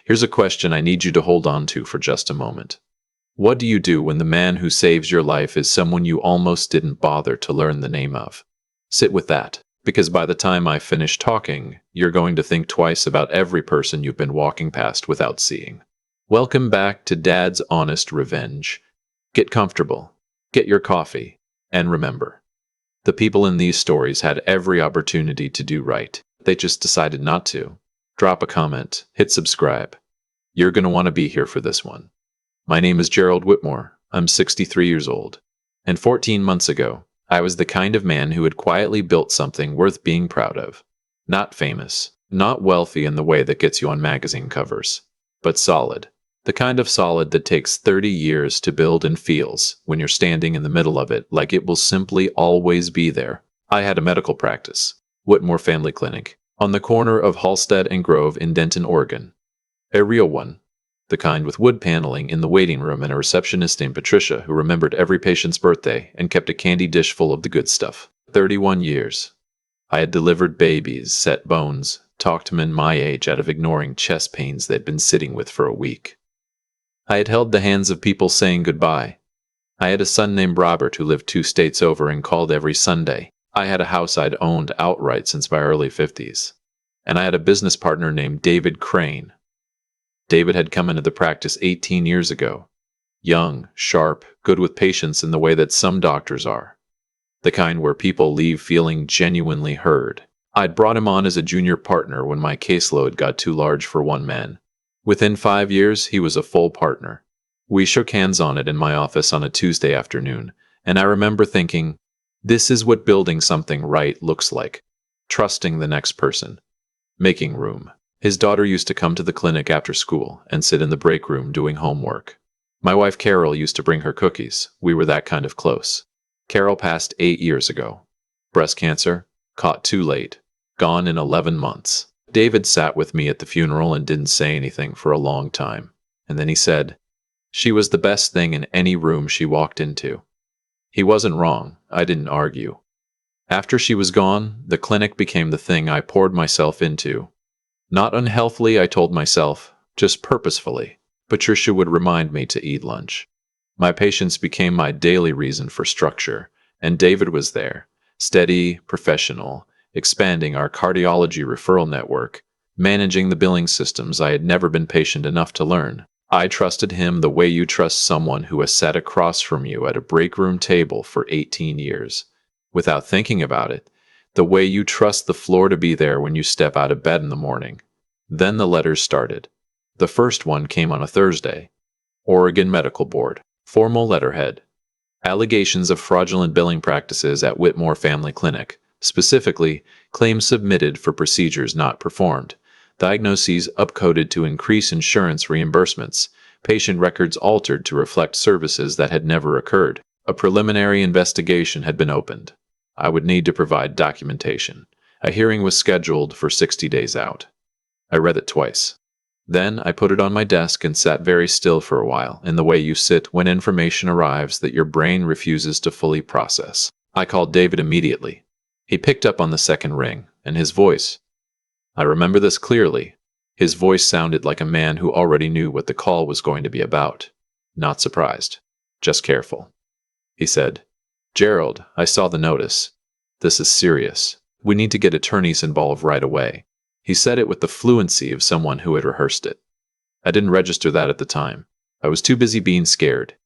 Here's a question I need you to hold on to for just a moment. What do you do when the man who saves your life is someone you almost didn't bother to learn the name of? Sit with that, because by the time I finish talking, you're going to think twice about every person you've been walking past without seeing. Welcome back to Dad's Honest Revenge. Get comfortable, get your coffee, and remember, the people in these stories had every opportunity to do right. They just decided not to. Drop a comment, hit subscribe. You're going to want to be here for this one. My name is Gerald Whitmore. I'm 63 years old. And 14 months ago, I was the kind of man who had quietly built something worth being proud of. Not famous, not wealthy in the way that gets you on magazine covers, but solid. The kind of solid that takes 30 years to build and feels, when you're standing in the middle of it, like it will simply always be there. I had a medical practice, Whitmore Family Clinic, on the corner of Halstead and Grove in Denton, Oregon. A real one. The kind with wood paneling in the waiting room and a receptionist named Patricia who remembered every patient's birthday and kept a candy dish full of the good stuff. 31 years. I had delivered babies, set bones, talked men my age out of ignoring chest pains they'd been sitting with for a week. I had held the hands of people saying goodbye. I had a son named Robert who lived 2 states over and called every Sunday. I had a house I'd owned outright since my early 50s. And I had a business partner named David Crane. David had come into the practice 18 years ago. Young, sharp, good with patients in the way that some doctors are. The kind where people leave feeling genuinely heard. I'd brought him on as a junior partner when my caseload got too large for one man. Within 5 years, he was a full partner. We shook hands on it in my office on a Tuesday afternoon, and I remember thinking, this is what building something right looks like. Trusting the next person. Making room. His daughter used to come to the clinic after school and sit in the break room doing homework. My wife Carol used to bring her cookies. We were that kind of close. Carol passed 8 years ago. Breast cancer, caught too late, gone in 11 months. David sat with me at the funeral and didn't say anything for a long time. And then he said, she was the best thing in any room she walked into. He wasn't wrong. I didn't argue. After she was gone, the clinic became the thing I poured myself into. Not unhealthily, I told myself, just purposefully. Patricia would remind me to eat lunch. My patients became my daily reason for structure, and David was there, steady, professional, expanding our cardiology referral network, managing the billing systems I had never been patient enough to learn. I trusted him the way you trust someone who has sat across from you at a break room table for 18 years. Without thinking about it, the way you trust the floor to be there when you step out of bed in the morning. Then the letters started. The first one came on a Thursday. Oregon Medical Board. Formal letterhead. Allegations of fraudulent billing practices at Whitmore Family Clinic. Specifically, claims submitted for procedures not performed. Diagnoses upcoded to increase insurance reimbursements. Patient records altered to reflect services that had never occurred. A preliminary investigation had been opened. I would need to provide documentation. A hearing was scheduled for 60 days out. I read it twice. Then I put it on my desk and sat very still for a while, in the way you sit when information arrives that your brain refuses to fully process. I called David immediately. He picked up on the second ring, and his voice. I remember this clearly. His voice sounded like a man who already knew what the call was going to be about. Not surprised. Just careful. He said, Gerald, I saw the notice. This is serious. We need to get attorneys involved right away. He said it with the fluency of someone who had rehearsed it. I didn't register that at the time. I was too busy being scared.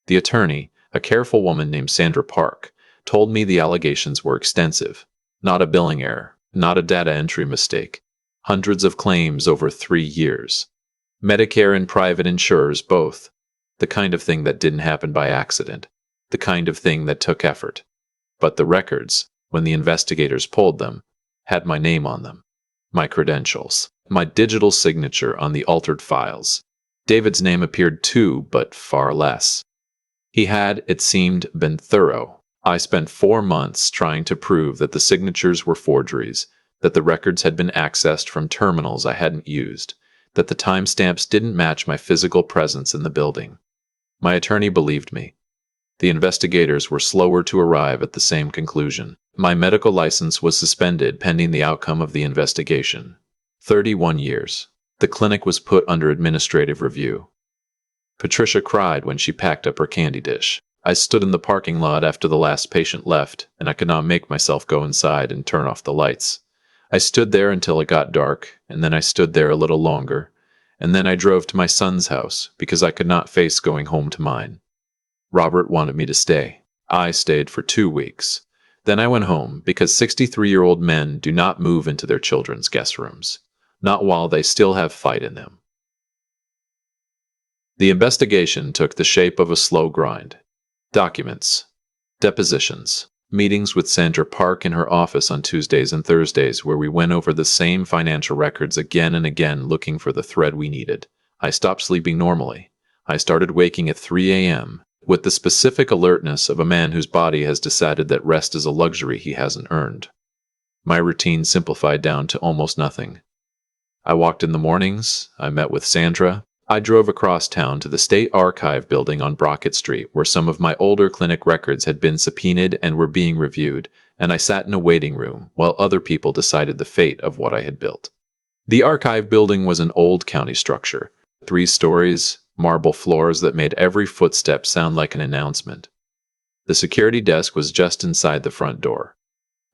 The attorney, a careful woman named Sandra Park, told me the allegations were extensive. Not a billing error, not a data entry mistake. Hundreds of claims over 3 years. Medicare and private insurers both. The kind of thing that didn't happen by accident. The kind of thing that took effort. But the records, when the investigators pulled them, had my name on them. My credentials. My digital signature on the altered files. David's name appeared too, but far less. He had, it seemed, been thorough. I spent 4 months trying to prove that the signatures were forgeries, that the records had been accessed from terminals I hadn't used, that the timestamps didn't match my physical presence in the building. My attorney believed me. The investigators were slower to arrive at the same conclusion. My medical license was suspended pending the outcome of the investigation. 31 years. The clinic was put under administrative review. Patricia cried when she packed up her candy dish. I stood in the parking lot after the last patient left, and I could not make myself go inside and turn off the lights. I stood there until it got dark, and then I stood there a little longer, and then I drove to my son's house because I could not face going home to mine. Robert wanted me to stay. I stayed for 2 weeks. Then I went home because 63-year-old men do not move into their children's guest rooms, not while they still have fight in them. The investigation took the shape of a slow grind. Documents, depositions, meetings with Sandra Park in her office on Tuesdays and Thursdays where we went over the same financial records again and again looking for the thread we needed. I stopped sleeping normally. I started waking at 3 a.m. with the specific alertness of a man whose body has decided that rest is a luxury he hasn't earned. My routine simplified down to almost nothing. I walked in the mornings, I met with Sandra, I drove across town to the State Archive building on Brockett Street where some of my older clinic records had been subpoenaed and were being reviewed, and I sat in a waiting room while other people decided the fate of what I had built. The archive building was an old county structure, 3 stories, marble floors that made every footstep sound like an announcement. The security desk was just inside the front door.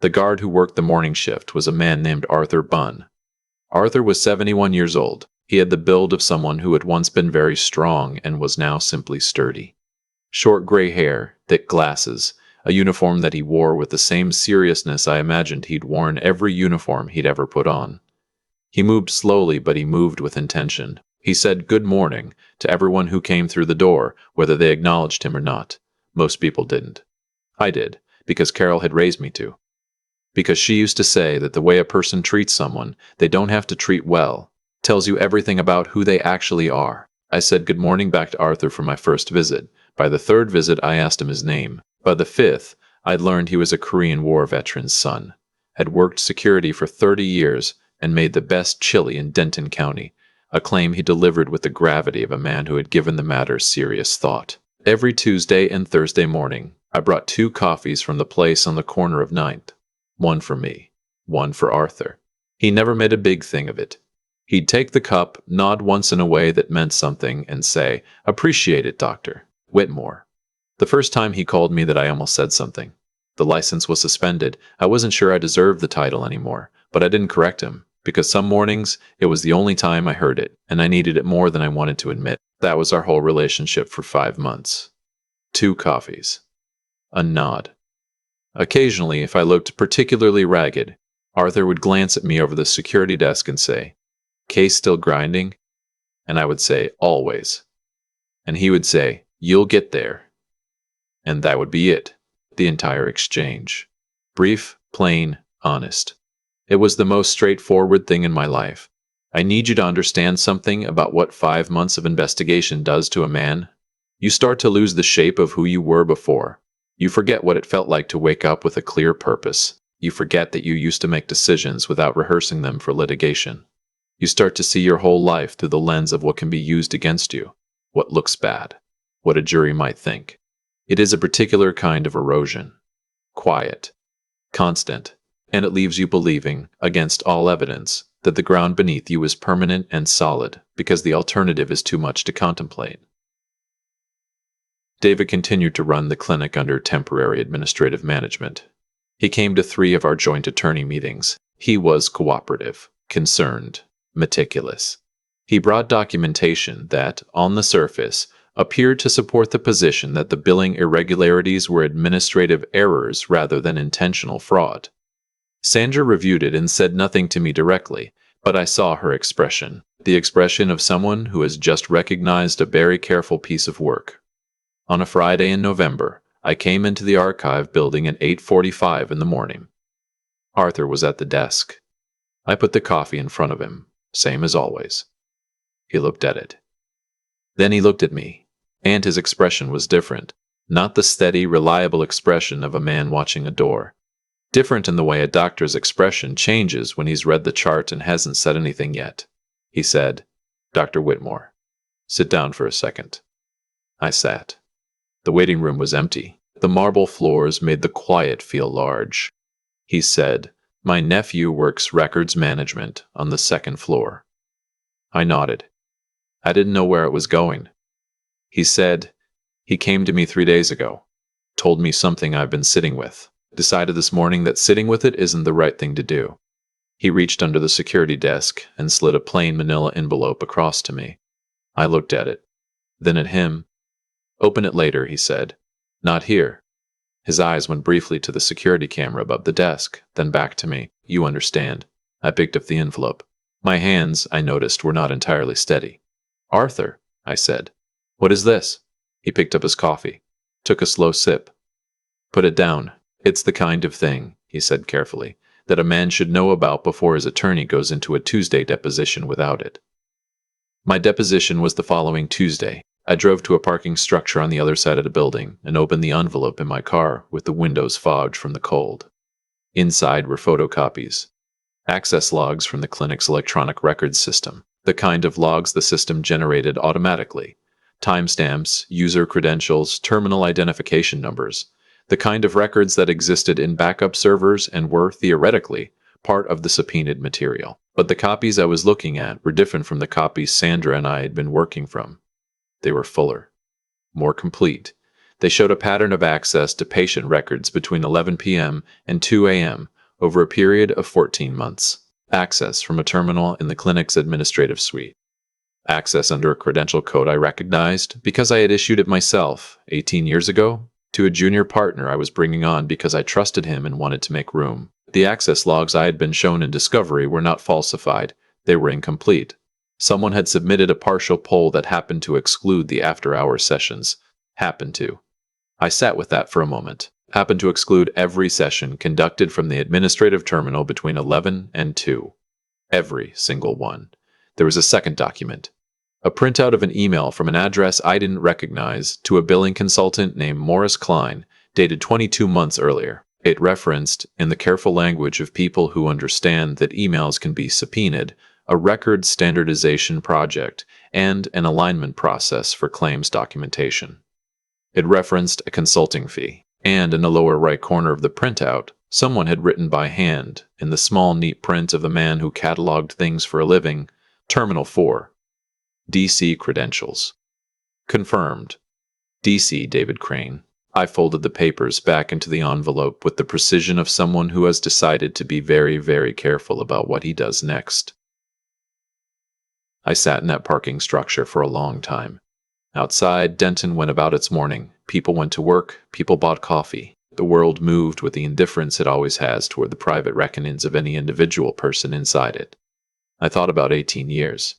The guard who worked the morning shift was a man named Arthur Bunn. Arthur was 71 years old. He had the build of someone who had once been very strong and was now simply sturdy. Short gray hair, thick glasses, a uniform that he wore with the same seriousness I imagined he'd worn every uniform he'd ever put on. He moved slowly, but he moved with intention. He said good morning to everyone who came through the door, whether they acknowledged him or not. Most people didn't. I did, because Carol had raised me to. Because she used to say that the way a person treats someone they don't have to treat well tells you everything about who they actually are. I said good morning back to Arthur for my first visit. By the 3rd visit, I asked him his name. By the 5th, I'd learned he was a Korean War veteran's son, had worked security for 30 years, and made the best chili in Denton County, a claim he delivered with the gravity of a man who had given the matter serious thought. Every Tuesday and Thursday morning, I brought 2 coffees from the place on the corner of 9th. One for me, one for Arthur. He never made a big thing of it. He'd take the cup, nod once in a way that meant something, and say, "Appreciate it, Dr. Whitmore." The first time he called me that I almost said something. The license was suspended. I wasn't sure I deserved the title anymore, but I didn't correct him, because some mornings it was the only time I heard it, and I needed it more than I wanted to admit. That was our whole relationship for 5 months. 2 coffees. A nod. Occasionally, if I looked particularly ragged, Arthur would glance at me over the security desk and say, "Case still grinding?" And I would say, "Always." And he would say, "You'll get there." And that would be it. The entire exchange. Brief, plain, honest. It was the most straightforward thing in my life. I need you to understand something about what 5 months of investigation does to a man. You start to lose the shape of who you were before. You forget what it felt like to wake up with a clear purpose. You forget that you used to make decisions without rehearsing them for litigation. You start to see your whole life through the lens of what can be used against you, what looks bad, what a jury might think. It is a particular kind of erosion. Quiet, constant, and it leaves you believing, against all evidence, that the ground beneath you is permanent and solid because the alternative is too much to contemplate. David continued to run the clinic under temporary administrative management. He came to 3 of our joint attorney meetings. He was cooperative, concerned, meticulous. He brought documentation that, on the surface, appeared to support the position that the billing irregularities were administrative errors rather than intentional fraud. Sandra reviewed it and said nothing to me directly, but I saw her expression, the expression of someone who has just recognized a very careful piece of work. On a Friday in November, I came into the archive building at 8:45 in the morning. Arthur was at the desk. I put the coffee in front of him, same as always. He looked at it. Then he looked at me, and his expression was different, not the steady, reliable expression of a man watching a door. Different in the way a doctor's expression changes when he's read the chart and hasn't said anything yet. He said, "Dr. Whitmore, sit down for a second." I sat. The waiting room was empty. The marble floors made the quiet feel large. He said, "My nephew works records management on the 2nd floor." I nodded. I didn't know where it was going. He said, he came to me 3 days ago, told me something I've been sitting with. Decided this morning that sitting with it isn't the right thing to do. He reached under the security desk and slid a plain manila envelope across to me. I looked at it, then at him. Open it later, he said. Not here. His eyes went briefly to the security camera above the desk, then back to me. You understand. I picked up the envelope. My hands, I noticed, were not entirely steady. Arthur, I said. What is this? He picked up his coffee, took a slow sip. Put it down. It's the kind of thing, he said carefully, that a man should know about before his attorney goes into a Tuesday deposition without it. My deposition was the following Tuesday. I drove to a parking structure on the other side of the building and opened the envelope in my car with the windows fogged from the cold. Inside were photocopies, access logs from the clinic's electronic records system, the kind of logs the system generated automatically, timestamps, user credentials, terminal identification numbers, the kind of records that existed in backup servers and were, theoretically, part of the subpoenaed material. But the copies I was looking at were different from the copies Sandra and I had been working from. They were fuller, more complete. They showed a pattern of access to patient records between 11 p.m. and 2 a.m. over a period of 14 months. Access from a terminal in the clinic's administrative suite. Access under a credential code I recognized because I had issued it myself 18 years ago to a junior partner I was bringing on because I trusted him and wanted to make room. The access logs I had been shown in Discovery were not falsified. They were incomplete. Someone had submitted a partial poll that happened to exclude the after-hours sessions. Happened to. I sat with that for a moment. Happened to exclude every session conducted from the administrative terminal between 11 and 2. Every single one. There was a second document. A printout of an email from an address I didn't recognize to a billing consultant named Morris Klein, dated 22 months earlier. It referenced, in the careful language of people who understand that emails can be subpoenaed, a record standardization project and an alignment process for claims documentation. It referenced a consulting fee, and in the lower right corner of the printout, someone had written by hand, in the small neat print of a man who cataloged things for a living, Terminal 4. DC credentials. Confirmed. DC David Crane. I folded the papers back into the envelope with the precision of someone who has decided to be very, very careful about what he does next. I sat in that parking structure for a long time. Outside, Denton went about its morning. People went to work, people bought coffee. The world moved with the indifference it always has toward the private reckonings of any individual person inside it. I thought about 18 years.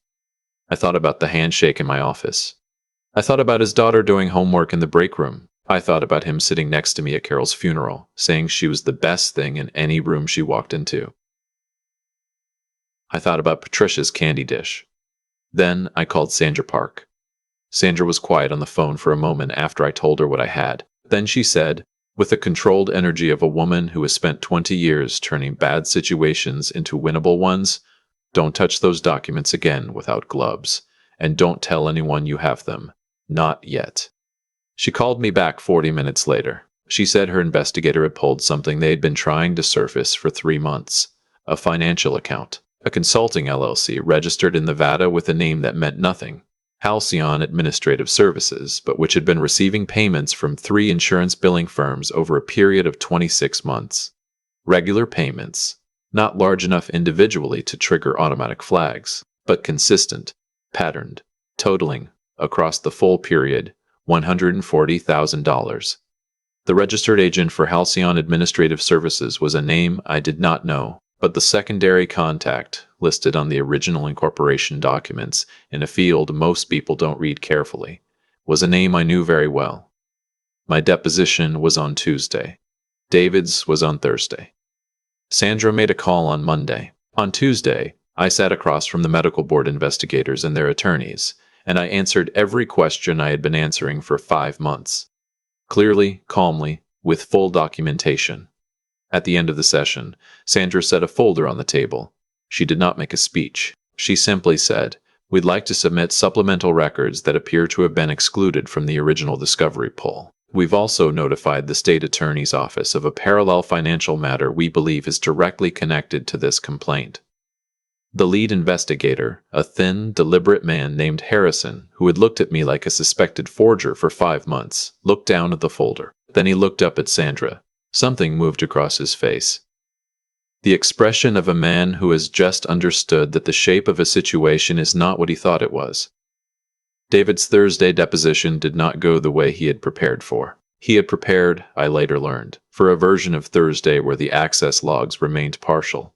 I thought about the handshake in my office. I thought about his daughter doing homework in the break room. I thought about him sitting next to me at Carol's funeral, saying she was the best thing in any room she walked into. I thought about Patricia's candy dish. Then I called Sandra Park. Sandra was quiet on the phone for a moment after I told her what I had. Then she said, with the controlled energy of a woman who has spent 20 years turning bad situations into winnable ones, "Don't touch those documents again without gloves, and don't tell anyone you have them. Not yet." She called me back 40 minutes later. She said her investigator had pulled something they had been trying to surface for 3 months. A financial account. A consulting LLC registered in Nevada with a name that meant nothing. Halcyon Administrative Services, but which had been receiving payments from 3 insurance billing firms over a period of 26 months. Regular payments, not large enough individually to trigger automatic flags, but consistent, patterned, totaling, across the full period, $140,000. The registered agent for Halcyon Administrative Services was a name I did not know, but the secondary contact listed on the original incorporation documents in a field most people don't read carefully was a name I knew very well. My deposition was on Tuesday. David's was on Thursday. Sandra made a call on Monday. On Tuesday, I sat across from the medical board investigators and their attorneys, and I answered every question I had been answering for 5 months. Clearly, calmly, with full documentation. At the end of the session, Sandra set a folder on the table. She did not make a speech. She simply said, "We'd like to submit supplemental records that appear to have been excluded from the original discovery poll. We've also notified the state attorney's office of a parallel financial matter we believe is directly connected to this complaint." The lead investigator, a thin, deliberate man named Harrison, who had looked at me like a suspected forger for 5 months, looked down at the folder. Then he looked up at Sandra. Something moved across his face. The expression of a man who has just understood that the shape of a situation is not what he thought it was. David's Thursday deposition did not go the way he had prepared for. He had prepared, I later learned, for a version of Thursday where the access logs remained partial,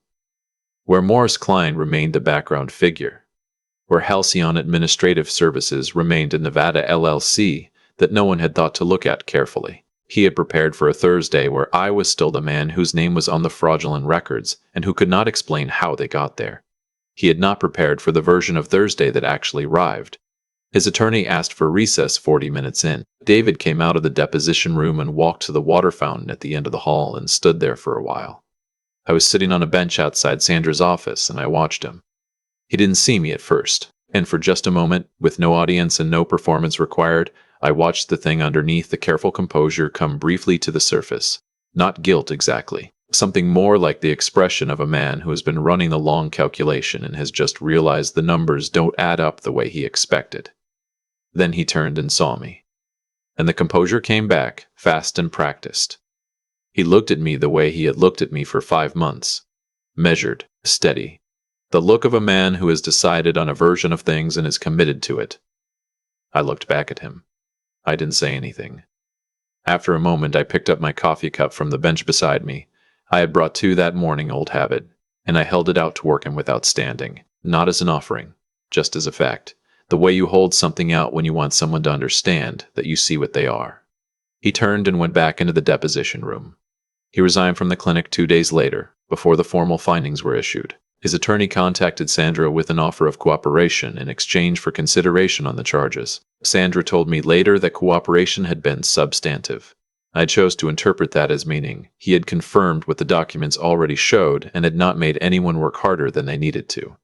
where Morris Klein remained a background figure, where Halcyon Administrative Services remained a Nevada LLC that no one had thought to look at carefully. He had prepared for a Thursday where I was still the man whose name was on the fraudulent records and who could not explain how they got there. He had not prepared for the version of Thursday that actually arrived. His attorney asked for recess 40 minutes in. David came out of the deposition room and walked to the water fountain at the end of the hall and stood there for a while. I was sitting on a bench outside Sandra's office and I watched him. He didn't see me at first, and for just a moment, with no audience and no performance required, I watched the thing underneath the careful composure come briefly to the surface. Not guilt exactly. Something more like the expression of a man who has been running a long calculation and has just realized the numbers don't add up the way he expected. Then he turned and saw me. And the composure came back, fast and practiced. He looked at me the way he had looked at me for 5 months. Measured, steady. The look of a man who has decided on a version of things and is committed to it. I looked back at him. I didn't say anything. After a moment, I picked up my coffee cup from the bench beside me. I had brought 2 that morning, old habit, and I held it out toward him without standing, not as an offering, just as a fact. The way you hold something out when you want someone to understand that you see what they are. He turned and went back into the deposition room. He resigned from the clinic 2 days later, before the formal findings were issued. His attorney contacted Sandra with an offer of cooperation in exchange for consideration on the charges. Sandra told me later that cooperation had been substantive. I chose to interpret that as meaning he had confirmed what the documents already showed and had not made anyone work harder than they needed to.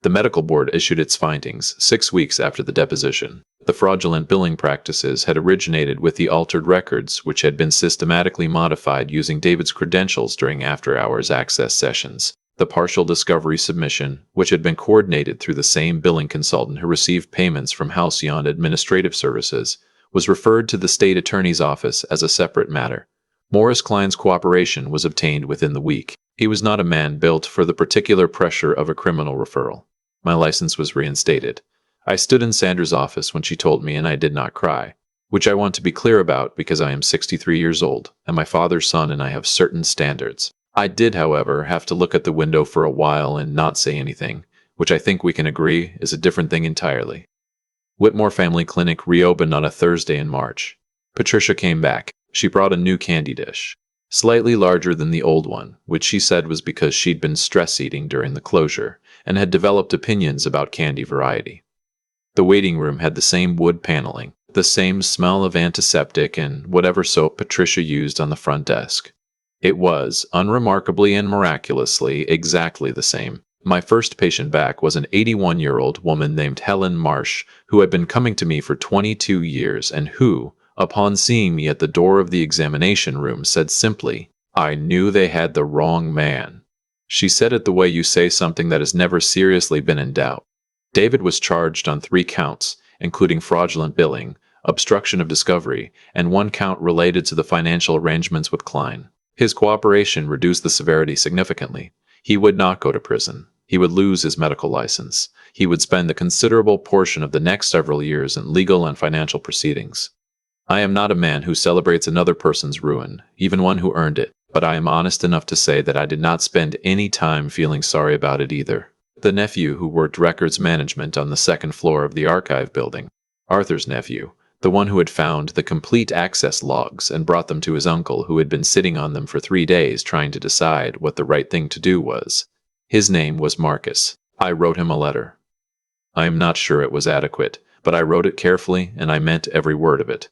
The medical board issued its findings 6 weeks after the deposition. The fraudulent billing practices had originated with the altered records, which had been systematically modified using David's credentials during after-hours access sessions. The partial discovery submission, which had been coordinated through the same billing consultant who received payments from Halcyon Administrative Services, was referred to the state attorney's office as a separate matter. Morris Klein's cooperation was obtained within the week. He was not a man built for the particular pressure of a criminal referral. My license was reinstated. I stood in Sandra's office when she told me, and I did not cry, which I want to be clear about because I am 63 years old, and my father's son and I have certain standards. I did, however, have to look at the window for a while and not say anything, which I think we can agree is a different thing entirely. Whitmore Family Clinic reopened on a Thursday in March. Patricia came back. She brought a new candy dish, slightly larger than the old one, which she said was because she'd been stress eating during the closure and had developed opinions about candy variety. The waiting room had the same wood paneling, the same smell of antiseptic and whatever soap Patricia used on the front desk. It was, unremarkably and miraculously, exactly the same. My first patient back was an 81-year-old woman named Helen Marsh, who had been coming to me for 22 years and who, upon seeing me at the door of the examination room, said simply, "I knew they had the wrong man." She said it the way you say something that has never seriously been in doubt. David was charged on 3 counts, including fraudulent billing, obstruction of discovery, and 1 count related to the financial arrangements with Klein. His cooperation reduced the severity significantly. He would not go to prison. He would lose his medical license. He would spend a considerable portion of the next several years in legal and financial proceedings. I am not a man who celebrates another person's ruin, even one who earned it, but I am honest enough to say that I did not spend any time feeling sorry about it either. The nephew who worked records management on the 2nd floor of the archive building, Arthur's nephew, the one who had found the complete access logs and brought them to his uncle who had been sitting on them for 3 days trying to decide what the right thing to do was. His name was Marcus. I wrote him a letter. I am not sure it was adequate, but I wrote it carefully and I meant every word of it.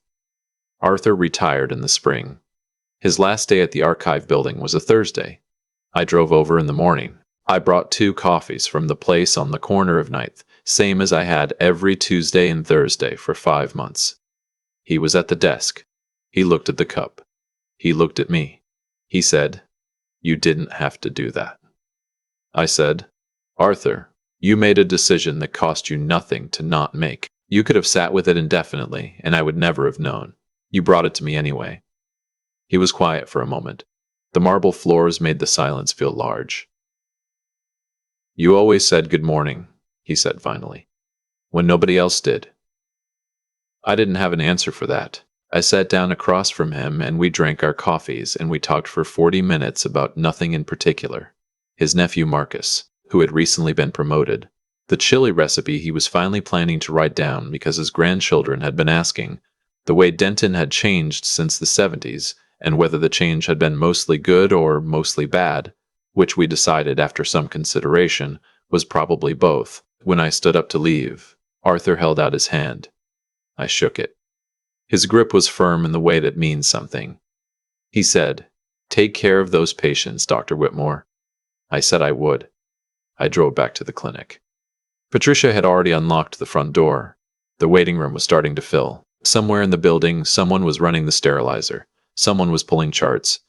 Arthur retired in the spring. His last day at the archive building was a Thursday. I drove over in the morning. I brought 2 coffees from the place on the corner of 9th, same as I had every Tuesday and Thursday for 5 months. He was at the desk. He looked at the cup. He looked at me. He said, "You didn't have to do that." I said, Arthur, you made a decision that cost you nothing to not make. You could have sat with it indefinitely, and I would never have known. You brought it to me anyway. He was quiet for a moment. The marble floors made the silence feel large. You always said good morning, he said finally, when nobody else did. I didn't have an answer for that. I sat down across from him and we drank our coffees and we talked for 40 minutes about nothing in particular. His nephew Marcus, who had recently been promoted, the chili recipe he was finally planning to write down because his grandchildren had been asking, the way Denton had changed since the 70s, and whether the change had been mostly good or mostly bad, which we decided after some consideration was probably both. When I stood up to leave, Arthur held out his hand. I shook it. His grip was firm in the way that means something. He said, "Take care of those patients, Dr. Whitmore." I said I would. I drove back to the clinic. Patricia had already unlocked the front door. The waiting room was starting to fill. Somewhere in the building, someone was running the sterilizer. Someone was pulling charts.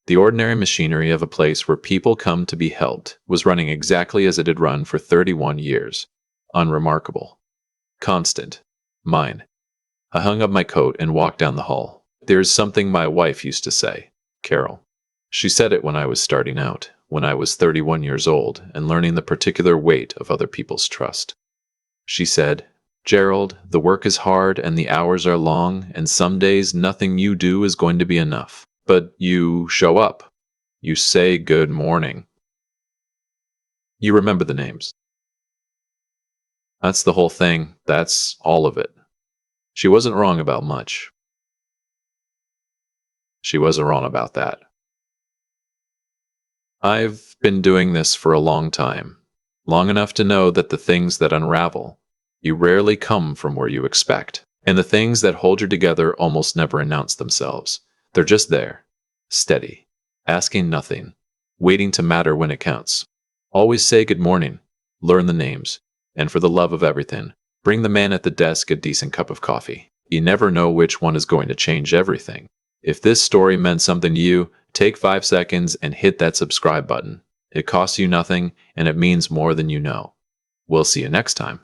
The ordinary machinery of a place where people come to be helped was running exactly as it had run for 31 years. Unremarkable. Constant. Mine. I hung up my coat and walked down the hall. There's something my wife used to say, Carol. She said it when I was starting out, when I was 31 years old and learning the particular weight of other people's trust. She said, "Gerald, the work is hard and the hours are long, and some days nothing you do is going to be enough. But you show up. You say good morning. You remember the names." That's the whole thing. That's all of it. She wasn't wrong about much. She wasn't wrong about that. I've been doing this for a long time. Long enough to know that the things that unravel, you rarely come from where you expect. And the things that hold you together almost never announce themselves. They're just there, steady, asking nothing, waiting to matter when it counts. Always say good morning, learn the names, and for the love of everything, bring the man at the desk a decent cup of coffee. You never know which one is going to change everything. If this story meant something to you, take 5 seconds and hit that subscribe button. It costs you nothing, and it means more than you know. We'll see you next time.